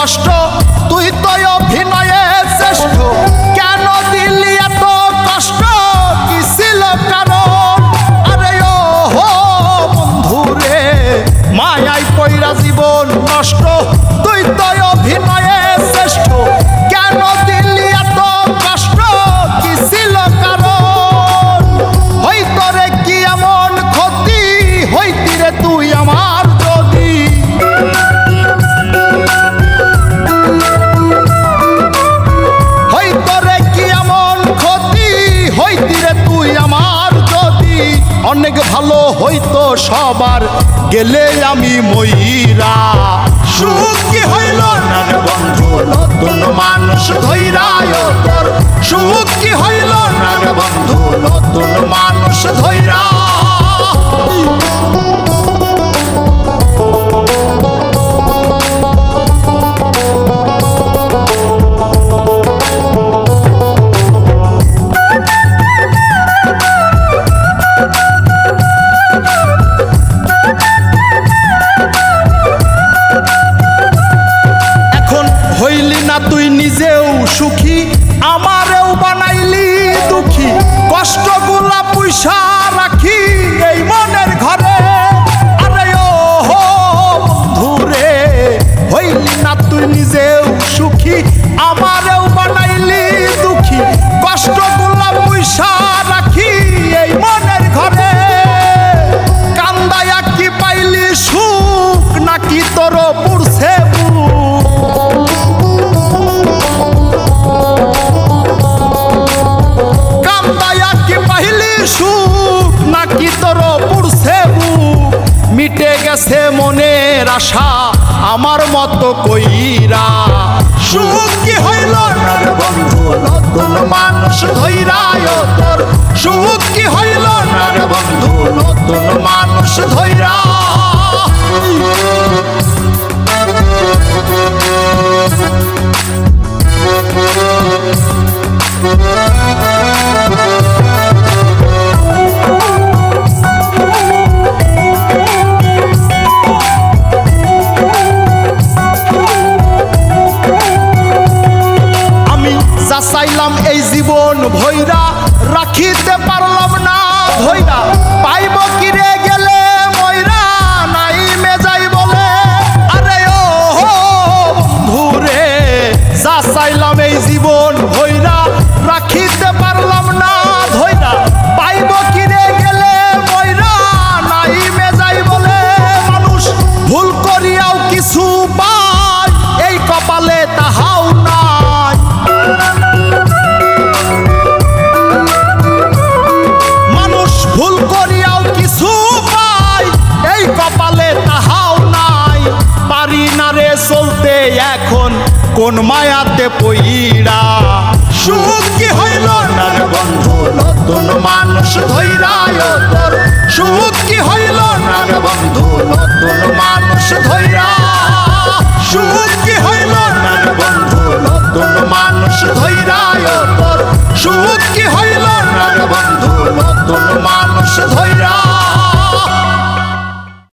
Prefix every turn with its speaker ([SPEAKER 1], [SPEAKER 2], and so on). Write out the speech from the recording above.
[SPEAKER 1] কষ্ট তুই তো অভিনয়ে শ্রেষ্ঠ কেন দিলি এত কষ্ট কি ছিল কারণ আরে ও বন্ধু রে মায়ায় পয়রা জীবন নষ্ট তুই তো অভিনয়ে শ্রেষ্ঠ কেন দিলি এত কষ্ট কি ছিল কারণ হইতো রে কি এমন ক্ষতি হইতি রে তুই আমার যদি হইতো রে কি এমন ক্ষতি হইতি রে তুই আমার যদি অনেক ভালো হইতো সবার গেলে আমি ময়রা সুখ কি হইল না রে বন্ধু নতুন মানুষ ধৈরায় তোর সুখ কি হইল না রে বন্ধু নতুন মানুষ ধৈরা হইলি না তুই নিজেও সুখী আমারেও বানাইলি দুঃখী কষ্টগুলা পয়সা রাখি এই মনের ঘরে আরে ও বন্ধু রে হইলি না তুই নিজেও সুখী আমারেও বানাইলি দুঃখী কষ্টগুলা পয়সা রাখি এই মনের ঘরে কান্দায়া কি পাইলি সুখ নাকি তোর পুরছে সুখ নাকি তোর পুরছে বুক মিটে গেছে মনের আশা আমার মতো কইরা সুখ কি হইল না রে বন্ধু নতুন মানুষ ধৈরায় তোর সুখ কি হইল না রে বন্ধু নতুন মানুষ ধৈরা চাইলাম এই জীবন ভৈরা রাখিতে পারলাম না ভৈরা পাইব কিরে গেলে ময়রা নাই মেজাই বলে আরে ও বন্ধু রে যা চাইলাম এই জীবন ভৈরা রাখিতে পারলাম না ধৈরা পাইব কিরে গেলে ময়রা নাই মেজাই বলে মানুষ ভুল করিয়াও কিছু পায় এই কপালে তাহাও নাই ভুল করিয়াও কিছু পাই এই কপালে তাহাও নাই পারি না রে চলতে এখন কোন মায়াতে পইরা সুখ কি হইল না রে বন্ধু নতুন মানুষ ধৈরায় তোর সুখ কি হইল না রে বন্ধু নতুন মানুষ ধৈরা সুখ কি হইল না রে বন্ধু নতুন মানুষ ধৈরায় তোর সুখ